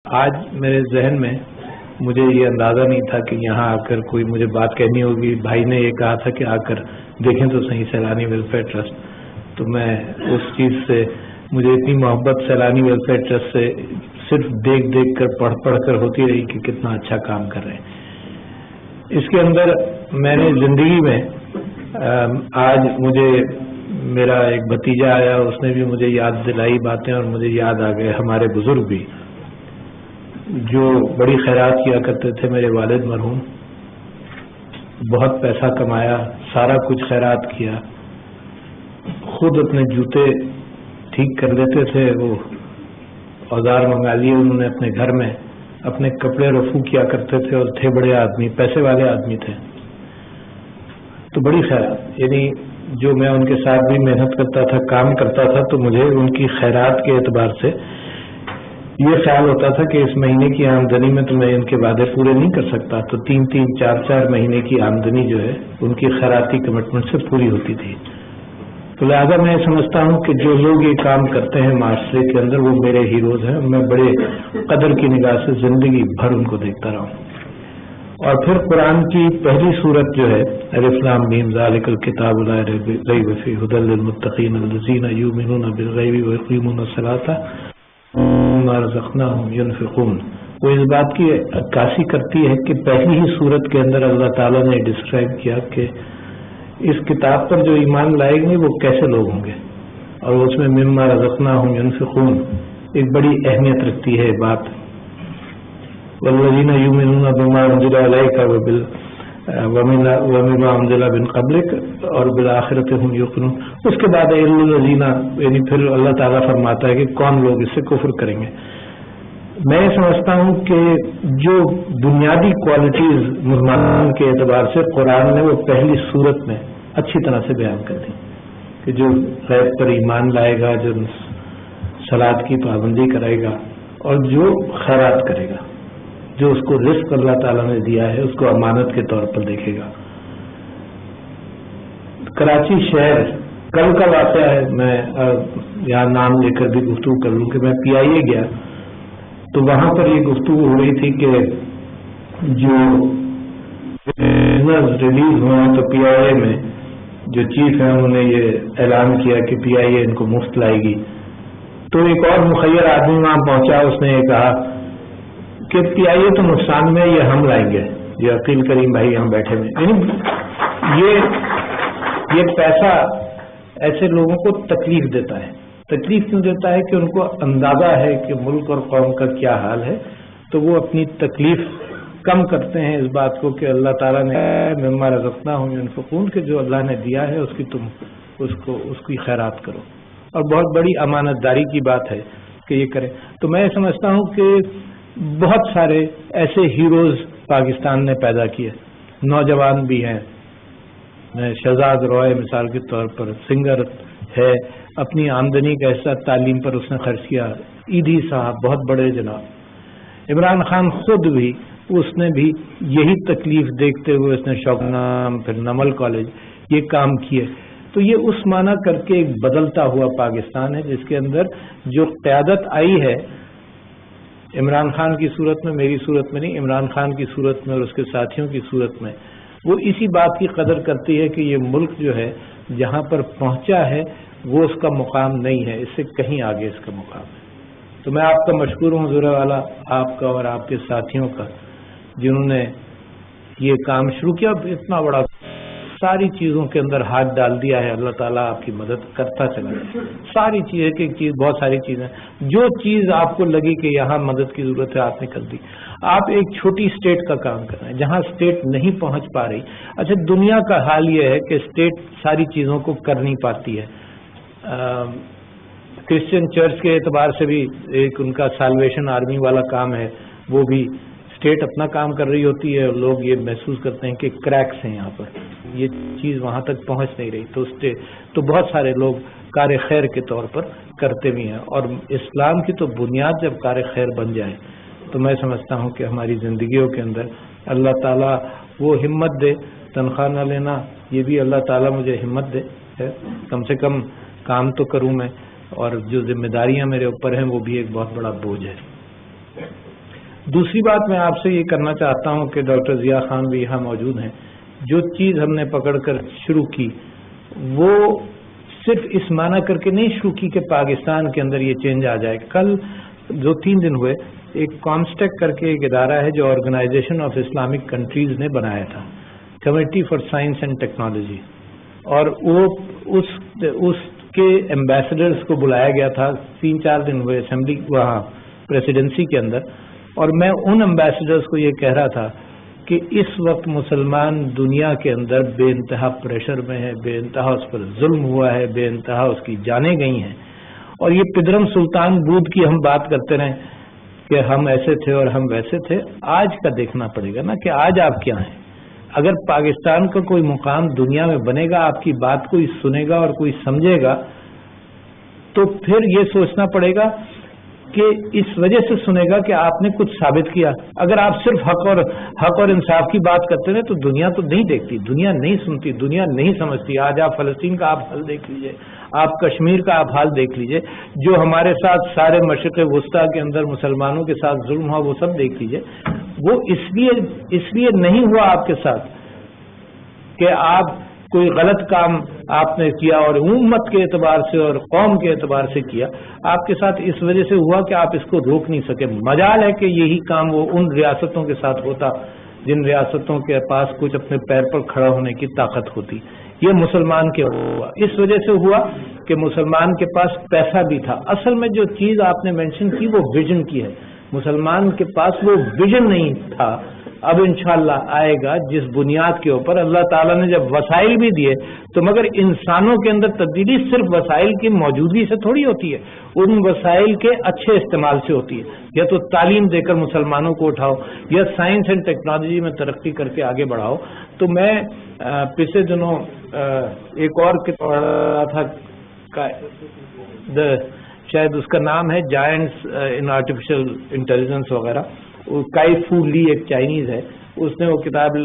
آج میرے ذہن میں مجھے یہ اندازہ نہیں تھا کہ یہاں آ کر کوئی مجھے بات کہنی ہوگی. بھائی نے یہ کہا تھا کہ آ کر دیکھیں تو صحیح سیلانی ویلفیئر ٹرسٹ. تو میں اس چیز سے مجھے اتنی محبت سیلانی ویلفیئر ٹرسٹ سے صرف دیکھ کر پڑھ کر ہوتی رہی کہ کتنا اچھا کام کر رہے ہیں. اس کے اندر میں نے زندگی میں آج مجھے میرا ایک بھتیجا آیا, اس نے بھی مجھے یاد دلائی باتیں اور مجھے یاد آ گئے ہمارے بزرگ بھی جو بڑی خیرات کیا کرتے تھے. میرے والد مرحوم بہت پیسہ کمایا, سارا کچھ خیرات کیا, خود اپنے جوتے ٹھیک کر لیتے تھے, وہ اوزار منگا لیے انہوں نے اپنے گھر میں, اپنے کپڑے رفو کیا کرتے تھے اور تھے بڑے آدمی, پیسے والے آدمی تھے. تو بڑی خیرات, یعنی جو میں ان کے ساتھ بھی محنت کرتا تھا, کام کرتا تھا, تو مجھے ان کی خیرات کے اعتبار سے یہ خیال ہوتا تھا کہ اس مہینے کی آمدنی میں تو میں ان کے وعدے پورے نہیں کر سکتا, تو 3 4 مہینے کی آمدنی جو ہے ان کی خیراتی کمٹمنٹ سے پوری ہوتی تھی. تو لہٰذا میں سمجھتا ہوں کہ جو لوگ یہ کام کرتے ہیں معاشرے کے اندر وہ میرے ہیروز ہیں. میں بڑے قدر کی نگاہ سے زندگی بھر ان کو دیکھتا رہا ہوں. اور پھر قرآن کی پہلی سورت جو ہے الف لام میم ذالک الکتاب لا ریب فیہ ہدی للمتقین الذین یؤمنون بالغیب ویقیمون الصلاۃ ومما رزقناہم ینفقون, وہ اس بات کی عکاسی کرتی ہے کہ پہلی ہی سورت کے اندر اللہ تعالیٰ نے ڈسکرائب کیا کہ اس کتاب پر جو ایمان لائیں گے وہ کیسے لوگ ہوں گے, اور اس میں مما رزقناہم ینفقون ایک بڑی اہمیت رکھتی ہے بات. والذین یؤمنون بما انزل الیک وبما انزل من قبلک اور بالآخرۃ هم یوقنون. اس کے بعد الذین, یعنی پھر اللہ تعالیٰ فرماتا ہے کہ کون لوگ اس سے کفر کریں گے. میں سمجھتا ہوں کہ جو بنیادی کوالٹیز مسلمان کے اعتبار سے قرآن نے وہ پہلی سورت میں اچھی طرح سے بیان کر دی کہ جو غیب پر ایمان لائے گا, جو صلاۃ کی پابندی کرے گا اور جو خیرات کرے گا, جو اس کو رزق اللہ تعالیٰ نے دیا ہے اس کو امانت کے طور پر دیکھے گا. کراچی شہر کل کا واقعہ ہے, میں یہاں نام لے کر بھی گفتگو کر لوں کہ میں PIA گیا تو وہاں پر یہ گفتگو ہو رہی تھی کہ جو ریلیز ہوا تو PIA میں جو چیف ہیں انہوں نے یہ اعلان کیا کہ PIA ان کو مفت لائے گی. تو ایک اور مخیر آدمی وہاں پہنچا, اس نے یہ کہا کہ PIA تو نقصان میں, یہ ہم لائیں گے, یہ عقیل کریم بھائی یہاں بیٹھے ہوئے. یعنی یہ پیسہ ایسے لوگوں کو تکلیف دیتا ہے. تکلیف کیوں دیتا ہے کہ ان کو اندازہ ہے کہ ملک اور قوم کا کیا حال ہے, تو وہ اپنی تکلیف کم کرتے ہیں اس بات کو کہ اللہ تعالیٰ نے مما رزقناہم ینفقون کہ جو اللہ نے دیا ہے اس کی تم اس کی خیرات کرو, اور بہت بڑی امانت داری کی بات ہے کہ یہ کریں. تو میں سمجھتا ہوں کہ بہت سارے ایسے ہیروز پاکستان نے پیدا کیے, نوجوان بھی ہیں. شہزاد روئے مثال کے طور پر سنگر ہے, اپنی آمدنی کا حصہ تعلیم پر اس نے خرچ کیا. ایدھی صاحب بہت بڑے جناب. عمران خان خود بھی, اس نے بھی یہی تکلیف دیکھتے ہوئے اس نے شوقنام پھر نمل کالج یہ کام کیے. تو یہ اس معنی کر کے ایک بدلتا ہوا پاکستان ہے جس کے اندر جو قیادت آئی ہے عمران خان کی صورت میں, میری صورت میں نہیں, عمران خان کی صورت میں اور اس کے ساتھیوں کی صورت میں, وہ اسی بات کی قدر کرتی ہے کہ یہ ملک جو ہے جہاں پر پہنچا ہے وہ اس کا مقام نہیں ہے, اس سے کہیں آگے اس کا مقام ہے. تو میں آپ کا مشکور ہوں حضور والا, آپ کا اور آپ کے ساتھیوں کا, جنہوں نے یہ کام شروع کیا. اتنا بڑا ساری چیزوں کے اندر ہاتھ ڈال دیا ہے, اللہ تعالیٰ آپ کی مدد کرتا چلا ہے. ساری چیز, ایک ایک چیز, بہت ساری چیزیں, جو چیز آپ کو لگی کہ یہاں مدد کی ضرورت ہے آپ نے کر دی. آپ ایک چھوٹی اسٹیٹ کا کام کر رہے ہیں جہاں اسٹیٹ نہیں پہنچ پا رہی. اچھا, دنیا کا حال یہ ہے کہ اسٹیٹ ساری چیزوں کو کر نہیں پاتی ہے. کرسچن چرچ کے اعتبار سے بھی ایک ان کا سالویشن آرمی والا کام ہے, وہ بھی اسٹیٹ اپنا کام کر رہی ہوتی ہے اور لوگ یہ محسوس کرتے ہیں کہ کریکس ہیں یہاں پر, یہ چیز وہاں تک پہنچ نہیں رہی. تو بہت سارے لوگ کار خیر کے طور پر کرتے بھی ہیں, اور اسلام کی تو بنیاد جب کار خیر بن جائے تو میں سمجھتا ہوں کہ ہماری زندگیوں کے اندر اللہ تعالیٰ وہ ہمت دے. تنخواہ نہ لینا, یہ بھی اللہ تعالیٰ مجھے ہمت دے ہے, کم سے کم کام تو کروں میں, اور جو ذمہ داریاں میرے اوپر ہیں وہ بھی ایک بہت بڑا بوجھ ہے. دوسری بات میں آپ سے یہ کرنا چاہتا ہوں کہ ڈاکٹر ضیاء خان بھی یہاں موجود ہیں. جو چیز ہم نے پکڑ کر شروع کی وہ صرف اس معنی کر کے نہیں شروع کی کہ پاکستان کے اندر یہ چینج آ جائے. کل 2-3 دن ہوئے ایک کامسٹیک کر کے ایک ادارہ ہے جو آرگنائزیشن آف اسلامک کنٹریز نے بنایا تھا, committee for science and technology, اور وہ اس کے ایمبیسڈرز کو بلایا گیا تھا. 3-4 دن ہوئے اسمبلی وہاں پریسیڈنسی کے اندر, اور میں ان ایمبیسڈرز کو یہ کہہ رہا تھا کہ اس وقت مسلمان دنیا کے اندر بے انتہا پریشر میں ہے, بے انتہا اس پر ظلم ہوا ہے, بے انتہا اس کی جانیں گئی ہیں. اور یہ پدرم سلطان بود کی ہم بات کرتے رہیں کہ ہم ایسے تھے اور ہم ویسے تھے. آج کا دیکھنا پڑے گا نا کہ آج آپ کیا ہیں. اگر پاکستان کا کوئی مقام دنیا میں بنے گا, آپ کی بات کوئی سنے گا اور کوئی سمجھے گا, تو پھر یہ سوچنا پڑے گا کہ اس وجہ سے سنے گا کہ آپ نے کچھ ثابت کیا. اگر آپ صرف حق اور انصاف کی بات کرتے رہے تو دنیا تو نہیں دیکھتی, دنیا نہیں سنتی, دنیا نہیں سمجھتی. آج آپ فلسطین کا آپ حال دیکھ لیجئے, آپ کشمیر کا آپ حال دیکھ لیجئے, جو ہمارے ساتھ سارے مشرق وسطیٰ کے اندر مسلمانوں کے ساتھ ظلم ہوا وہ سب دیکھ لیجئے. وہ اس لیے نہیں ہوا آپ کے ساتھ کہ آپ کوئی غلط کام آپ نے کیا اور امت کے اعتبار سے اور قوم کے اعتبار سے کیا. آپ کے ساتھ اس وجہ سے ہوا کہ آپ اس کو روک نہیں سکے. مجال ہے کہ یہی کام وہ ان ریاستوں کے ساتھ ہوتا جن ریاستوں کے پاس کچھ اپنے پیر پر کھڑا ہونے کی طاقت ہوتی. یہ مسلمان کے ہوا, اس وجہ سے ہوا کہ مسلمان کے پاس پیسہ بھی تھا. اصل میں جو چیز آپ نے مینشن کی وہ ویژن کی ہے. مسلمان کے پاس وہ ویژن نہیں تھا. اب انشاءاللہ آئے گا جس بنیاد کے اوپر اللہ تعالیٰ نے جب وسائل بھی دیے, تو مگر انسانوں کے اندر تبدیلی صرف وسائل کی موجودگی سے تھوڑی ہوتی ہے, ان وسائل کے اچھے استعمال سے ہوتی ہے. یا تو تعلیم دے کر مسلمانوں کو اٹھاؤ, یا سائنس اینڈ ٹیکنالوجی میں ترقی کر کے آگے بڑھاؤ. تو میں پچھلے دنوں ایک اور کتاب پڑھ رہا تھا, شاید اس کا نام ہے جائنٹس ان آرٹیفیشل انٹیلیجنس وغیرہ. کائی فو لی ایک چائنیز ہے, اس نے وہ کتاب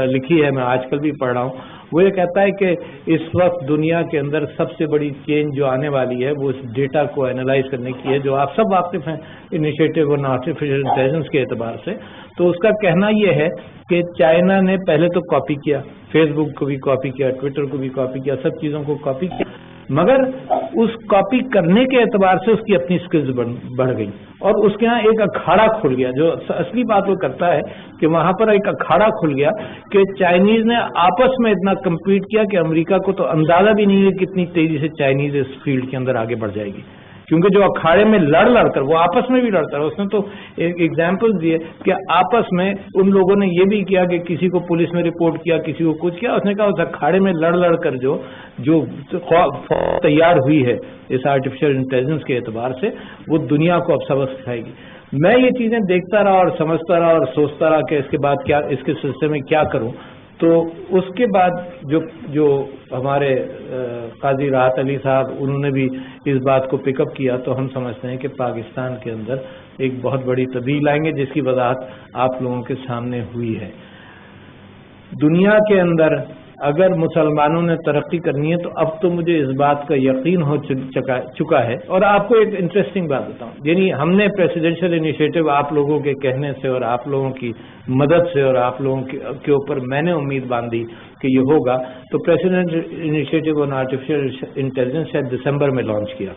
لکھی ہے, میں آج کل بھی پڑھ رہا ہوں. وہ یہ کہتا ہے کہ اس وقت دنیا کے اندر سب سے بڑی چینج جو آنے والی ہے وہ اس ڈیٹا کو اینالائز کرنے کی ہے, جو آپ سب واقف ہیں انیشیٹو آن آرٹیفیشل انٹیلیجنس کے اعتبار سے. تو اس کا کہنا یہ ہے کہ چائنا نے پہلے تو کاپی کیا, فیس بک کو بھی کاپی کیا, ٹویٹر کو بھی کاپی کیا, سب چیزوں کو کاپی کیا, مگر اس کاپی کرنے کے اعتبار سے اس کی اپنی سکلز بڑھ گئی, اور اس کے ہاں ایک اکھاڑا کھل گیا. جو اصلی بات وہ کرتا ہے کہ وہاں پر ایک اکھاڑا کھل گیا کہ چائنیز نے آپس میں اتنا کمپیٹ کیا کہ امریکہ کو تو اندازہ بھی نہیں ہے کتنی تیزی سے چائنیز اس فیلڈ کے اندر آگے بڑھ جائے گی. کیونکہ جو اکھاڑے میں لڑ کر وہ آپس میں بھی لڑتا رہا. اس نے تو ایک ایگزامپل دیے کہ آپس میں ان لوگوں نے یہ بھی کیا کہ کسی کو پولیس میں رپورٹ کیا, کسی کو کچھ کیا. اس نے کہا اس اکھاڑے میں لڑ کر جو تیار ہوئی ہے اس آرٹیفیشل انٹیلیجنس کے اعتبار سے, وہ دنیا کو اب سبق سکھائے گی. میں یہ چیزیں دیکھتا رہا اور سمجھتا رہا اور سوچتا رہا کہ اس کے بعد کیا, اس کے سلسلے میں کیا کروں. تو اس کے بعد جو ہمارے قاضی راحت علی صاحب, انہوں نے بھی اس بات کو پک اپ کیا, تو ہم سمجھتے ہیں کہ پاکستان کے اندر ایک بہت بڑی تبدیلی لائیں گے, جس کی وضاحت آپ لوگوں کے سامنے ہوئی ہے. دنیا کے اندر اگر مسلمانوں نے ترقی کرنی ہے تو اب تو مجھے اس بات کا یقین ہو چکا ہے. اور آپ کو ایک انٹرسٹنگ بات بتاؤں, یعنی ہم نے پریزیڈنشل انیشیٹو آپ لوگوں کے کہنے سے اور آپ لوگوں کی مدد سے اور آپ لوگوں کے اوپر میں نے امید باندھی کہ یہ ہوگا, تو پریزیڈنشل انیشیٹو آن آرٹیفیشل انٹیلیجنس شاید دسمبر میں لانچ کیا.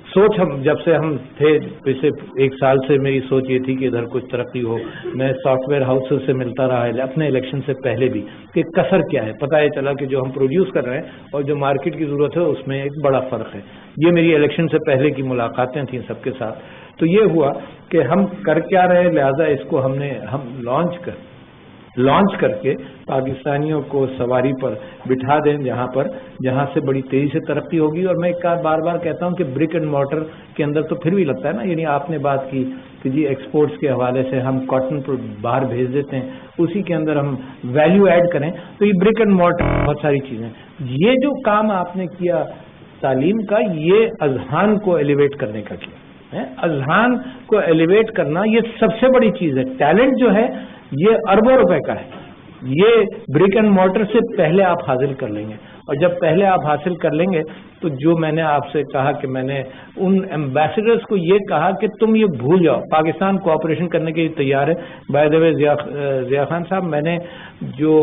سوچ ہم جب سے ہم تھے پچھلے 1 سال سے میری سوچ یہ تھی کہ ادھر کچھ ترقی ہو. میں سافٹ ویئر ہاؤسز سے ملتا رہا ہے اپنے الیکشن سے پہلے بھی کہ کثر کیا ہے. پتہ یہ چلا کہ جو ہم پروڈیوس کر رہے ہیں اور جو مارکیٹ کی ضرورت ہے اس میں ایک بڑا فرق ہے. یہ میری الیکشن سے پہلے کی ملاقاتیں تھیں سب کے ساتھ. تو یہ ہوا کہ ہم کر کیا رہے, لہٰذا اس کو ہم لانچ کر کے پاکستانیوں کو سواری پر بٹھا دیں جہاں سے بڑی تیزی سے ترقی ہوگی. اور میں بار کہتا ہوں کہ برک اینڈ مارٹر کے اندر تو پھر بھی لگتا ہے نا, یعنی آپ نے بات کی کہ جی ایکسپورٹس کے حوالے سے ہم کاٹن پر باہر بھیج دیتے ہیں, اسی کے اندر ہم ویلیو ایڈ کریں, تو یہ برک اینڈ مارٹر بہت ساری چیزیں. یہ جو کام آپ نے کیا تعلیم کا, یہ اذہان کو ایلیویٹ کرنے کا کیا ہے. اذہان کو ایلیویٹ کرنا یہ سب سے بڑی چیز ہے. ٹیلنٹ جو ہے یہ اربوں روپے کا ہے, یہ برک اینڈ مورٹر سے پہلے آپ حاصل کر لیں گے، اور جب پہلے آپ حاصل کر لیں گے تو جو میں نے آپ سے کہا کہ میں نے ان ایمبیسڈرز کو یہ کہا کہ تم یہ بھول جاؤ، پاکستان کوآپریشن کرنے کے لیے تیار ہے. بائی دا وے ضیاء خان صاحب، میں نے جو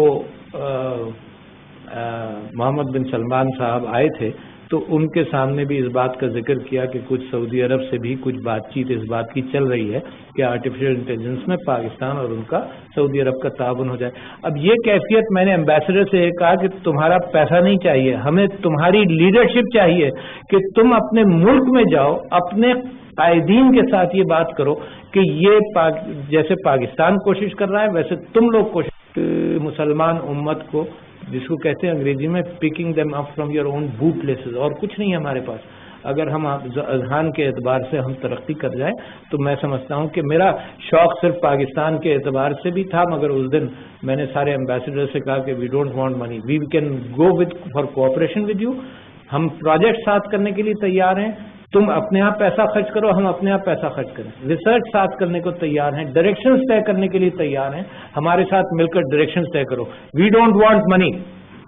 محمد بن سلمان صاحب آئے تھے تو ان کے سامنے بھی اس بات کا ذکر کیا کہ کچھ سعودی عرب سے بھی کچھ بات چیت اس بات کی چل رہی ہے کہ آرٹیفیشل انٹیلیجنس میں پاکستان اور ان کا سعودی عرب کا تعاون ہو جائے. اب یہ کیفیت میں نے ایمبیسڈر سے یہ کہا کہ تمہارا پیسہ نہیں چاہیے، ہمیں تمہاری لیڈرشپ چاہیے کہ تم اپنے ملک میں جاؤ، اپنے قائدین کے ساتھ یہ بات کرو کہ یہ جیسے پاکستان کوشش کر رہا ہے ویسے تم لوگ کوشش، مسلمان امت کو جس کو کہتے ہیں انگریزی میں picking them up from your own boat places, اور کچھ نہیں ہے ہمارے پاس. اگر ہم اذہان کے اعتبار سے ہم ترقی کر جائیں تو میں سمجھتا ہوں کہ میرا شوق صرف پاکستان کے اعتبار سے بھی تھا، مگر اس دن میں نے سارے ایمبیسڈر سے کہا کہ we don't want money, we can go with for cooperation with you, ہم پروجیکٹ ساتھ کرنے کے لیے تیار ہیں، تم اپنے آپ پیسہ خرچ کرو، ہم اپنے آپ پیسہ خرچ کریں، ریسرچ ساتھ کرنے کو تیار ہیں، ڈائریکشنز طے کرنے کے لیے تیار ہیں، ہمارے ساتھ مل کر ڈائریکشنز طے کرو. We don't want money,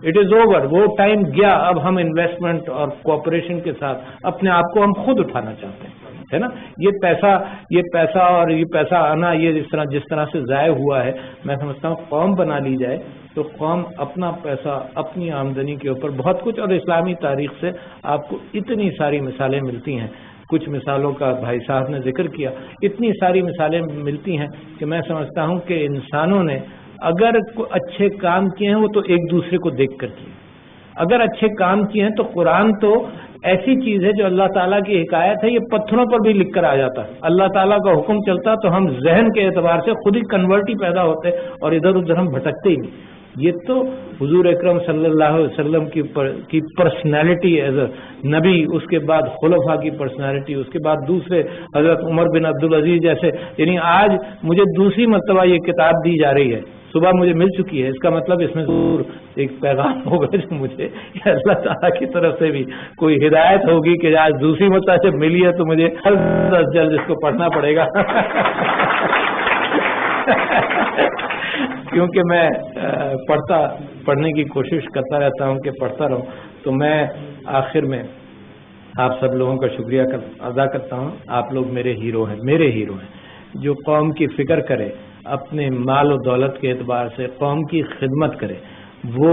it is over, وہ ٹائم گیا. اب ہم انویسٹمنٹ اور کوآپریشن کے ساتھ اپنے آپ کو ہم خود اٹھانا چاہتے ہیں، ہے نا. یہ پیسہ اور یہ پیسہ آنا یہ جس طرح سے ضائع ہوا ہے، میں سمجھتا ہوں قوم بنا لی جائے تو قوم اپنا پیسہ اپنی آمدنی کے اوپر بہت کچھ، اور اسلامی تاریخ سے آپ کو اتنی ساری مثالیں ملتی ہیں. کچھ مثالوں کا بھائی صاحب نے ذکر کیا، اتنی ساری مثالیں ملتی ہیں کہ میں سمجھتا ہوں کہ انسانوں نے اگر اچھے کام کیے ہیں وہ تو ایک دوسرے کو دیکھ کر کیے، اگر اچھے کام کیے ہیں تو قرآن تو ایسی چیز ہے جو اللہ تعالیٰ کی حکایت ہے، یہ پتھروں پر بھی لکھ کر آ جاتا ہے. اللہ تعالیٰ کا حکم چلتا تو ہم ذہن کے اعتبار سے خود ہی کنورٹ ہی پیدا ہوتے اور ادھر ادھر ہم بھٹکتے ہی نہیں. یہ تو حضور اکرم صلی اللہ علیہ وسلم کی پرسنالٹی ایز اے نبی، اس کے بعد خلفاء کی پرسنالٹی، اس کے بعد دوسرے حضرت عمر بن عبدالعزیز جیسے. یعنی آج مجھے دوسری مرتبہ یہ کتاب دی جا رہی ہے، صبح مجھے مل چکی ہے، اس کا مطلب اس میں ضرور ایک پیغام ہوگا جو مجھے اللہ تعالیٰ کی طرف سے بھی کوئی ہدایت ہوگی کہ آج دوسری مرتبہ سے ملی ہے تو مجھے جلد اس کو پڑھنا پڑے گا. کیونکہ میں پڑھنے کی کوشش کرتا رہتا ہوں کہ پڑھتا رہوں. تو میں آخر میں آپ سب لوگوں کا شکریہ ادا کرتا ہوں. آپ لوگ میرے ہیرو ہیں. جو قوم کی فکر کرے، اپنے مال و دولت کے اعتبار سے قوم کی خدمت کرے، وہ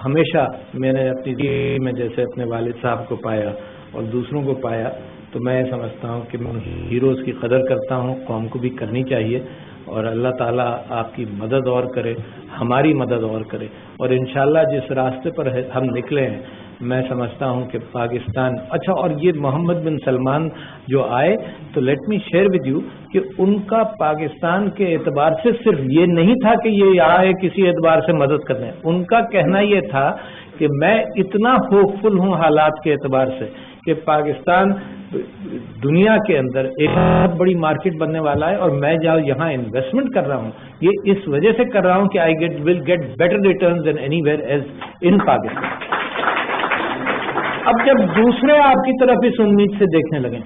ہمیشہ میں نے اپنی زندگی میں جیسے اپنے والد صاحب کو پایا اور دوسروں کو پایا، تو میں سمجھتا ہوں کہ میں ہیروز کی قدر کرتا ہوں، قوم کو بھی کرنی چاہیے. اور اللہ تعالیٰ آپ کی مدد اور کرے، ہماری مدد اور کرے. اور انشاءاللہ جس راستے پر ہم نکلے ہیں، میں سمجھتا ہوں کہ پاکستان اچھا. اور یہ محمد بن سلمان جو آئے تو let me share with you کہ ان کا پاکستان کے اعتبار سے صرف یہ نہیں تھا کہ یہ آئے کسی اعتبار سے مدد کرنے. ان کا کہنا یہ تھا کہ میں اتنا ہوپ فل ہوں حالات کے اعتبار سے کہ پاکستان دنیا کے اندر ایک بہت بڑی مارکیٹ بننے والا ہے، اور میں یہاں انویسٹمنٹ کر رہا ہوں یہ اس وجہ سے کر رہا ہوں کہ I will get better returns than anywhere as in Pakistan. اب جب دوسرے آپ کی طرف اس امید سے دیکھنے لگیں،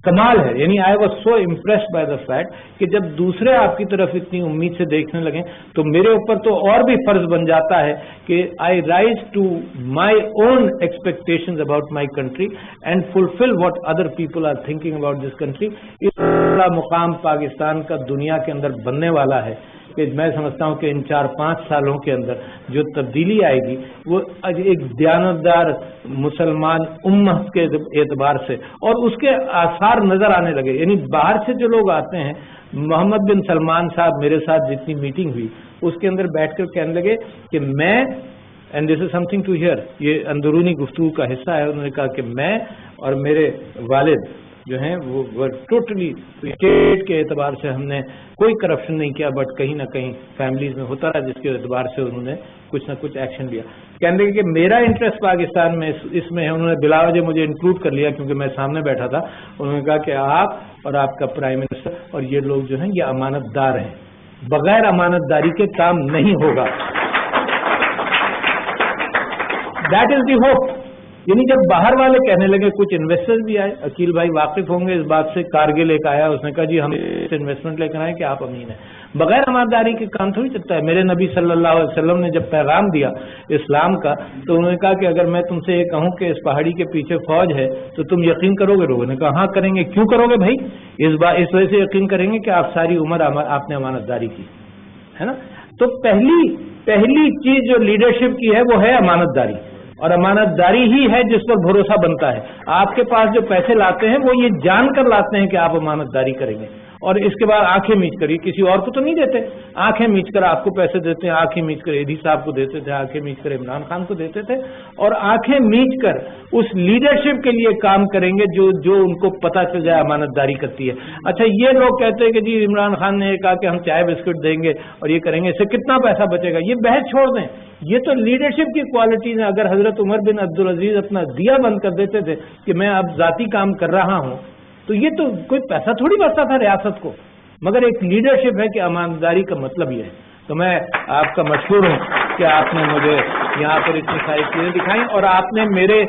کمال ہے. یعنی I was so impressed by the fact کہ جب دوسرے آپ کی طرف اتنی امید سے دیکھنے لگیں تو میرے اوپر تو اور بھی فرض بن جاتا ہے کہ I rise to my own expectations about my country and fulfil what other people are thinking about this country. اس بڑا مقام پاکستان کا دنیا کے اندر بننے والا ہے کہ میں سمجھتا ہوں کہ ان 4-5 سالوں کے اندر جو تبدیلی آئے گی وہ ایک دیانتدار مسلمان امت کے اعتبار سے، اور اس کے آثار نظر آنے لگے. یعنی باہر سے جو لوگ آتے ہیں، محمد بن سلمان صاحب میرے ساتھ جتنی میٹنگ ہوئی اس کے اندر بیٹھ کر کہنے لگے کہ میں، and this is something to hear, یہ اندرونی گفتگو کا حصہ ہے، انہوں نے کہا کہ میں اور میرے والد جو ہیں وہ ٹوٹلی اسٹیٹ کے اعتبار سے ہم نے کوئی کرپشن نہیں کیا، بٹ کہیں نہ کہیں فیملیز میں ہوتا رہا جس کے اعتبار سے انہوں نے کچھ نہ کچھ ایکشن لیا. کہنے لگے کہ میرا انٹرسٹ پاکستان میں اس میں ہے. انہوں نے بلا وجہ مجھے انکلوڈ کر لیا کیونکہ میں سامنے بیٹھا تھا. انہوں نے کہا کہ آپ اور آپ کا پرائم منسٹر اور یہ لوگ جو ہیں یہ امانت دار ہیں، بغیر امانت داری کے کام نہیں ہوگا. That is the hope. یعنی جب باہر والے کہنے لگے، کچھ انویسٹر بھی آئے، عقیل بھائی واقف ہوں گے اس بات سے، کارگل ایک آیا، اس نے کہا جی ہم انویسٹمنٹ لے کر آئے کہ آپ امین ہیں. بغیر امانتداری کے کام تھوڑی چلتا ہے. میرے نبی صلی اللہ علیہ وسلم نے جب پیغام دیا اسلام کا تو انہوں نے کہا کہ اگر میں تم سے یہ کہوں کہ اس پہاڑی کے پیچھے فوج ہے تو تم یقین کرو گے؟ لوگوں نے کہا ہاں کریں گے. کیوں کرو گے بھائی؟ اس وجہ سے یقین کریں گے کہ آپ ساری عمر آپ نے امانتداری کی ہے نا. تو پہلی چیز جو لیڈرشپ کی ہے وہ ہے امانت داری، اور امانت داری ہی ہے جس پر بھروسہ بنتا ہے. آپ کے پاس جو پیسے لاتے ہیں وہ یہ جان کر لاتے ہیں کہ آپ امانت داری کریں گے، اور اس کے بعد آنکھیں میچ کر، یہ کسی اور کو تو نہیں دیتے، آنکھیں میچ کر آپ کو پیسے دیتے ہیں، آنکھیں میچ کر ایدھی صاحب کو دیتے تھے، آنکھیں میچ کر عمران خان کو دیتے تھے، اور آنکھیں میچ کر اس لیڈرشپ کے لیے کام کریں گے جو ان کو پتہ چل جائے امانت داری کرتی ہے. اچھا یہ لوگ کہتے ہیں کہ جی عمران خان نے کہا کہ ہم چائے بسکٹ دیں گے اور یہ کریں گے، اس سے کتنا پیسہ بچے گا، یہ بحث چھوڑ دیں. یہ تو لیڈرشپ کی کوالٹیز ہیں. اگر حضرت عمر بن عبدالعزیز اپنا دیا بند کر دیتے تھے کہ میں اب ذاتی کام کر رہا ہوں تو یہ تو کوئی پیسہ تھوڑی بچتا تھا ریاست کو، مگر ایک لیڈرشپ ہے کہ امانتداری کا مطلب یہ ہے. تو میں آپ کا مشکور ہوں کہ آپ نے مجھے یہاں پر اتنی ساری چیزیں دکھائیں، اور آپ نے میرے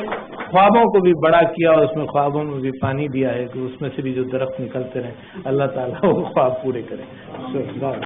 خوابوں کو بھی بڑا کیا اور اس میں خوابوں میں بھی پانی دیا ہے کہ اس میں سے بھی جو درخت نکلتے رہیں، اللہ تعالیٰ وہ خواب پورے کرے.